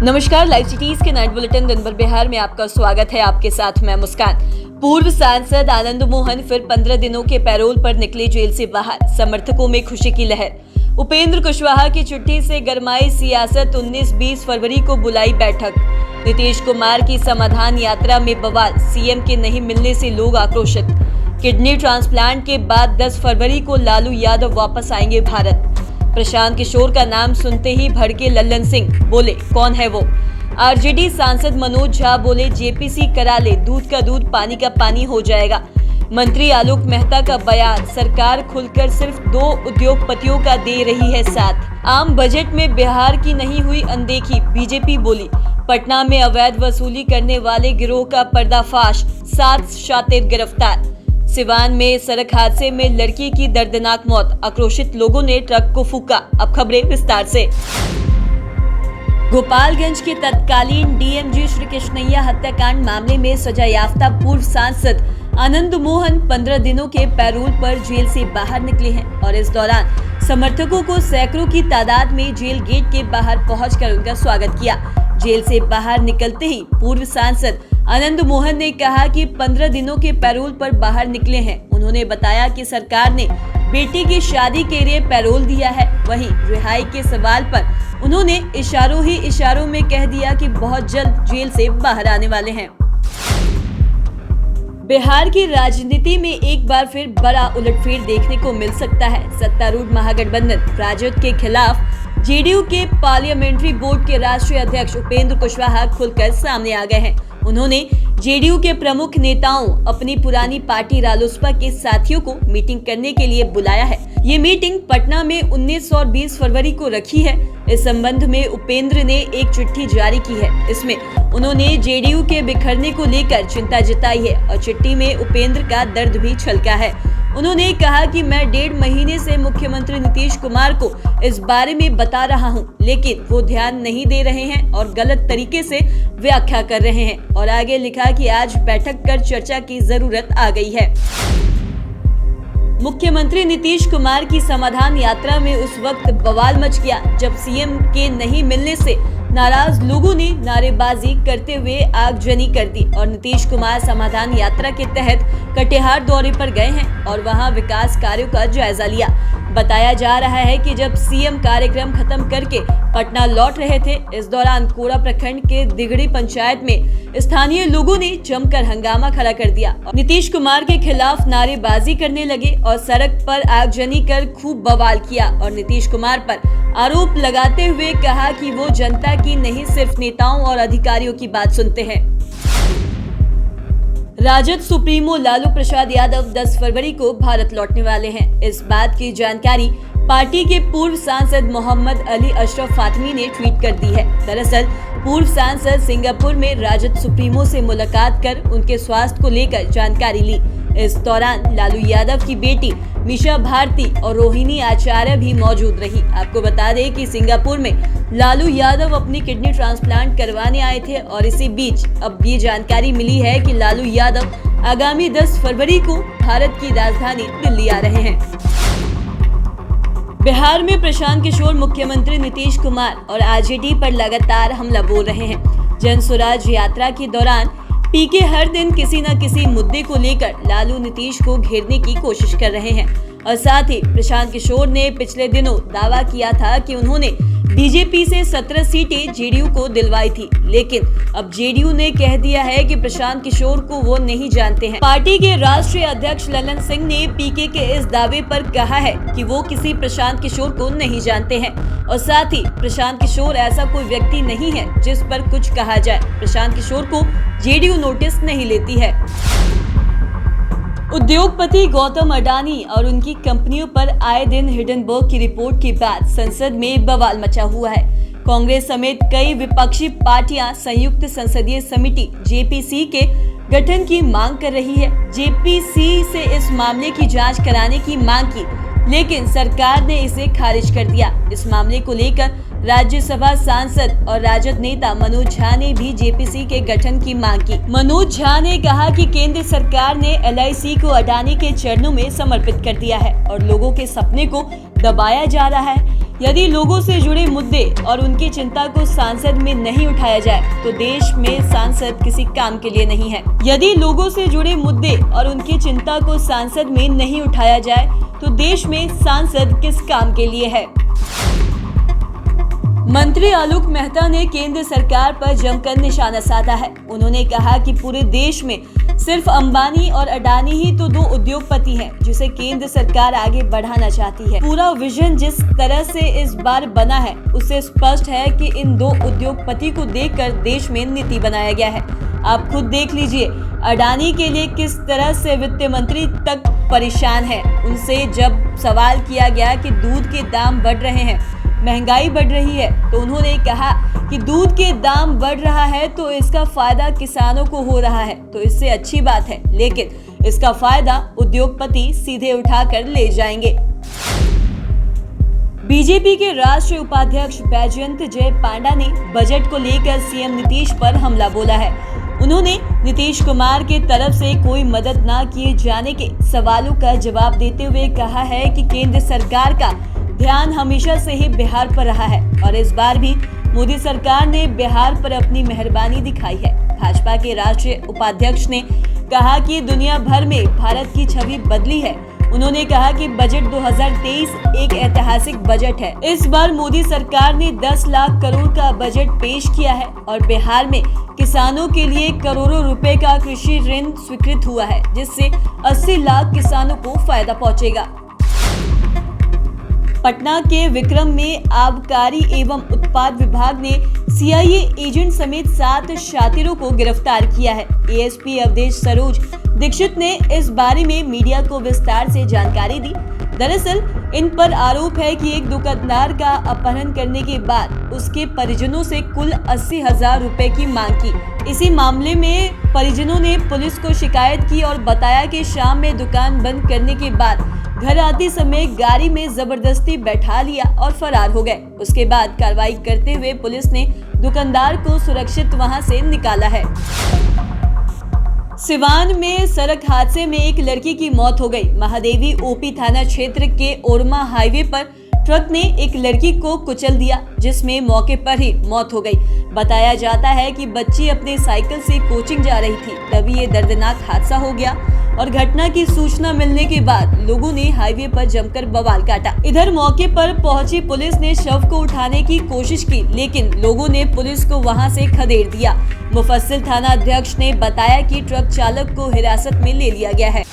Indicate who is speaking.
Speaker 1: नमस्कार, live cities के night bulletin दिन भर बिहार में आपका स्वागत है। आपके साथ मैं मुस्कान। पूर्व सांसद आनंद मोहन फिर 15 दिनों के पैरोल पर निकले जेल से बाहर, समर्थकों में खुशी की लहर। उपेंद्र कुशवाहा की चिट्ठी से गरमाई सियासत, 19-20 फरवरी को बुलाई बैठक। नीतीश कुमार की समाधान यात्रा में बवाल, सीएम के नहीं मिलने से लोग आक्रोशित। किडनी ट्रांसप्लांट के बाद 10 फरवरी को लालू यादव वापस आएंगे भारत। प्रशांत किशोर का नाम सुनते ही भड़के लल्लन सिंह, बोले कौन है वो। आरजेडी सांसद मनोज झा बोले जेपीसी करा ले, दूध का दूध पानी का पानी हो जाएगा। मंत्री आलोक मेहता का बयान, सरकार खुलकर सिर्फ 2 उद्योगपतियों का दे रही है साथ। आम बजट में बिहार की नहीं हुई अनदेखी, बीजेपी बोली। पटना में अवैध वसूली करने वाले गिरोह का पर्दाफाश, 7 शातिर गिरफ्तार। सिवान में सड़क हादसे में लड़की की दर्दनाक मौत, आक्रोशित लोगों ने ट्रक को फूंका। अब खबरें विस्तार से। गोपालगंज के तत्कालीन डीएमजी श्री कृष्णैया हत्याकांड मामले में सजायाफ्ता पूर्व सांसद आनंद मोहन 15 दिनों के पैरोल पर जेल से बाहर निकले हैं और इस दौरान समर्थकों को सैकड़ों की तादाद में जेल गेट के बाहर पहुंचकर उनका स्वागत किया। जेल से बाहर निकलते ही पूर्व सांसद आनंद मोहन ने कहा कि 15 दिनों के पैरोल पर बाहर निकले हैं। उन्होंने बताया कि सरकार ने बेटी की शादी के लिए पैरोल दिया है। वहीं रिहाई के सवाल पर उन्होंने इशारों में कह दिया कि बहुत जल्द जेल से बाहर आने वाले हैं। बिहार की राजनीति में एक बार फिर बड़ा उलटफेर देखने को मिल सकता है। सत्तारूढ़ महागठबंधन राजद के खिलाफ जेडीयू के पार्लियामेंट्री बोर्ड के राष्ट्रीय अध्यक्ष उपेंद्र कुशवाहा खुलकर सामने आ गए हैं। उन्होंने जेडीयू के प्रमुख नेताओं, अपनी पुरानी पार्टी रालोसपा के साथियों को मीटिंग करने के लिए बुलाया है। ये मीटिंग पटना में 19 और 20 फरवरी को रखी है। इस संबंध में उपेंद्र ने एक चिट्ठी जारी की है। इसमें उन्होंने जेडीयू के बिखरने को लेकर चिंता जताई है और चिट्ठी में उपेंद्र का दर्द भी छलका है। उन्होंने कहा कि मैं 1.5 महीने से मुख्यमंत्री नीतीश कुमार को इस बारे में बता रहा हूं, लेकिन वो ध्यान नहीं दे रहे हैं और गलत तरीके से व्याख्या कर रहे हैं। और आगे लिखा कि आज बैठक कर चर्चा की जरूरत आ गई है। मुख्यमंत्री नीतीश कुमार की समाधान यात्रा में उस वक्त बवाल मच गया जब सीएम के नहीं मिलने से नाराज लोगों ने नारेबाजी करते हुए आगजनी कर दी और नीतीश कुमार समाधान यात्रा के तहत कटिहार दौरे पर गए हैं और वहां विकास कार्यों का जायजा लिया। बताया जा रहा है कि जब सीएम कार्यक्रम खत्म करके पटना लौट रहे थे, इस दौरान कोड़ा प्रखंड के दिगड़ी पंचायत में स्थानीय लोगों ने जमकर हंगामा खड़ा कर दिया। नीतीश कुमार के खिलाफ नारेबाजी करने लगे और सड़क पर आगजनी कर खूब बवाल किया और नीतीश कुमार पर आरोप लगाते हुए कहा कि वो जनता की नहीं, सिर्फ नेताओं और अधिकारियों की बात सुनते हैं। राजद सुप्रीमो लालू प्रसाद यादव 10 फरवरी को भारत लौटने वाले हैं। इस बात की जानकारी पार्टी के पूर्व सांसद मोहम्मद अली अशरफ फातमी ने ट्वीट कर दी है। दरअसल पूर्व सांसद सिंगापुर में राजद सुप्रीमो से मुलाकात कर उनके स्वास्थ्य को लेकर जानकारी ली। इस दौरान लालू यादव की बेटी मीशा भारती और रोहिणी आचार्य भी मौजूद रही। आपको बता दें कि सिंगापुर में लालू यादव अपनी किडनी ट्रांसप्लांट करवाने आए थे और इसी बीच अब ये जानकारी मिली है कि लालू यादव आगामी 10 फरवरी को भारत की राजधानी दिल्ली आ रहे हैं। बिहार में प्रशांत किशोर मुख्यमंत्री नीतीश कुमार और आरजेडी पर लगातार हमला बोल रहे हैं। जन स्वराज यात्रा के दौरान पीके हर दिन किसी न किसी मुद्दे को लेकर लालू नीतीश को घेरने की कोशिश कर रहे हैं और साथ ही प्रशांत किशोर ने पिछले दिनों दावा किया था कि उन्होंने बीजेपी से 17 सीटें जेडीयू को दिलवाई थी, लेकिन अब जेडीयू ने कह दिया है कि प्रशांत किशोर को वो नहीं जानते हैं। पार्टी के राष्ट्रीय अध्यक्ष लल्लन सिंह ने पीके के इस दावे पर कहा है कि वो किसी प्रशांत किशोर को नहीं जानते हैं और साथ ही प्रशांत किशोर ऐसा कोई व्यक्ति नहीं है जिस पर कुछ कहा जाए। प्रशांत किशोर को जेडीयू नोटिस नहीं लेती है। उद्योगपति गौतम अडानी और उनकी कंपनियों पर आए दिन हिंडनबर्ग की रिपोर्ट के बाद संसद में बवाल मचा हुआ है। कांग्रेस समेत कई विपक्षी पार्टियां संयुक्त संसदीय समिति जेपीसी के गठन की मांग कर रही है। जेपीसी से इस मामले की जांच कराने की मांग की, लेकिन सरकार ने इसे खारिज कर दिया। इस मामले को लेकर राज्यसभा सांसद और राजद नेता मनोज झा ने भी जेपीसी के गठन की मांग की। मनोज झा ने कहा कि केंद्र सरकार ने एलआईसी को अडानी के चरणों में समर्पित कर दिया है और लोगों के सपने को दबाया जा रहा है। यदि लोगों से जुड़े मुद्दे और उनकी चिंता को संसद में नहीं उठाया जाए तो देश में सांसद किसी काम के लिए नहीं है। यदि लोगों से जुड़े मुद्दे और उनकी चिंता को संसद में नहीं उठाया जाए तो देश में सांसद किस काम के लिए है। मंत्री आलोक मेहता ने केंद्र सरकार पर जमकर निशाना साधा है। उन्होंने कहा कि पूरे देश में सिर्फ अंबानी और अडानी ही तो दो उद्योगपति हैं जिसे केंद्र सरकार आगे बढ़ाना चाहती है। पूरा विजन जिस तरह से इस बार बना है उससे स्पष्ट है कि इन दो उद्योगपति को देखकर देश में नीति बनाया गया है। आप खुद देख लीजिए, अडानी के लिए किस तरह से वित्त मंत्री तक परेशान है। उनसे जब सवाल किया गया कि दूध के दाम बढ़ रहे हैं, महंगाई बढ़ रही है, तो उन्होंने कहा कि दूध के दाम बढ़ रहा है तो इसका फायदा किसानों को हो रहा है, तो इससे अच्छी बात है, लेकिन इसका फायदा उद्योगपति सीधे उठाकर ले जाएंगे। बीजेपी के राष्ट्रीय उपाध्यक्ष बैजयंत जय पांडा ने बजट को लेकर सीएम नीतीश पर हमला बोला है। उन्होंने नीतीश कुमार के तरफ से कोई मदद न किए जाने के सवालों का जवाब देते हुए कहा है कि केंद्र सरकार का ध्यान हमेशा से ही बिहार पर रहा है और इस बार भी मोदी सरकार ने बिहार पर अपनी मेहरबानी दिखाई है। भाजपा के राष्ट्रीय उपाध्यक्ष ने कहा कि दुनिया भर में भारत की छवि बदली है। उन्होंने कहा कि बजट 2023 एक ऐतिहासिक बजट है। इस बार मोदी सरकार ने 10 लाख करोड़ का बजट पेश किया है और बिहार में किसानों के लिए करोड़ों रुपए का कृषि ऋण स्वीकृत हुआ है, जिससे 80 लाख किसानों को फायदा पहुंचेगा। पटना के विक्रम में आबकारी एवं उत्पाद विभाग ने सीआईए एजेंट समेत 7 शातिरों को गिरफ्तार किया है। एएसपी अवधेश सरोज दीक्षित ने इस बारे में मीडिया को विस्तार से जानकारी दी। दरअसल इन पर आरोप है कि एक दुकानदार का अपहरण करने के बाद उसके परिजनों से कुल 80,000 रुपए की मांग की। इसी मामले में परिजनों ने पुलिस को शिकायत की और बताया कि शाम में दुकान बंद करने के बाद घर आते समय गाड़ी में जबरदस्ती बैठा लिया और फरार हो गए। उसके बाद कार्रवाई करते हुए पुलिस ने दुकानदार को सुरक्षित वहां से निकाला है। सिवान में सड़क हादसे में एक लड़की की मौत हो गई। महादेवी ओपी थाना क्षेत्र के ओरमा हाईवे पर ट्रक ने एक लड़की को कुचल दिया, जिसमें मौके पर ही मौत हो गई। बताया जाता है कि बच्ची अपने साइकिल से कोचिंग जा रही थी, तभी ये दर्दनाक हादसा हो गया और घटना की सूचना मिलने के बाद लोगों ने हाईवे पर जमकर बवाल काटा। इधर मौके पर पहुंची पुलिस ने शव को उठाने की कोशिश की, लेकिन लोगों ने पुलिस को वहां से खदेड़ दिया। मुफस्सिल थाना अध्यक्ष ने बताया कि ट्रक चालक को हिरासत में ले लिया गया है।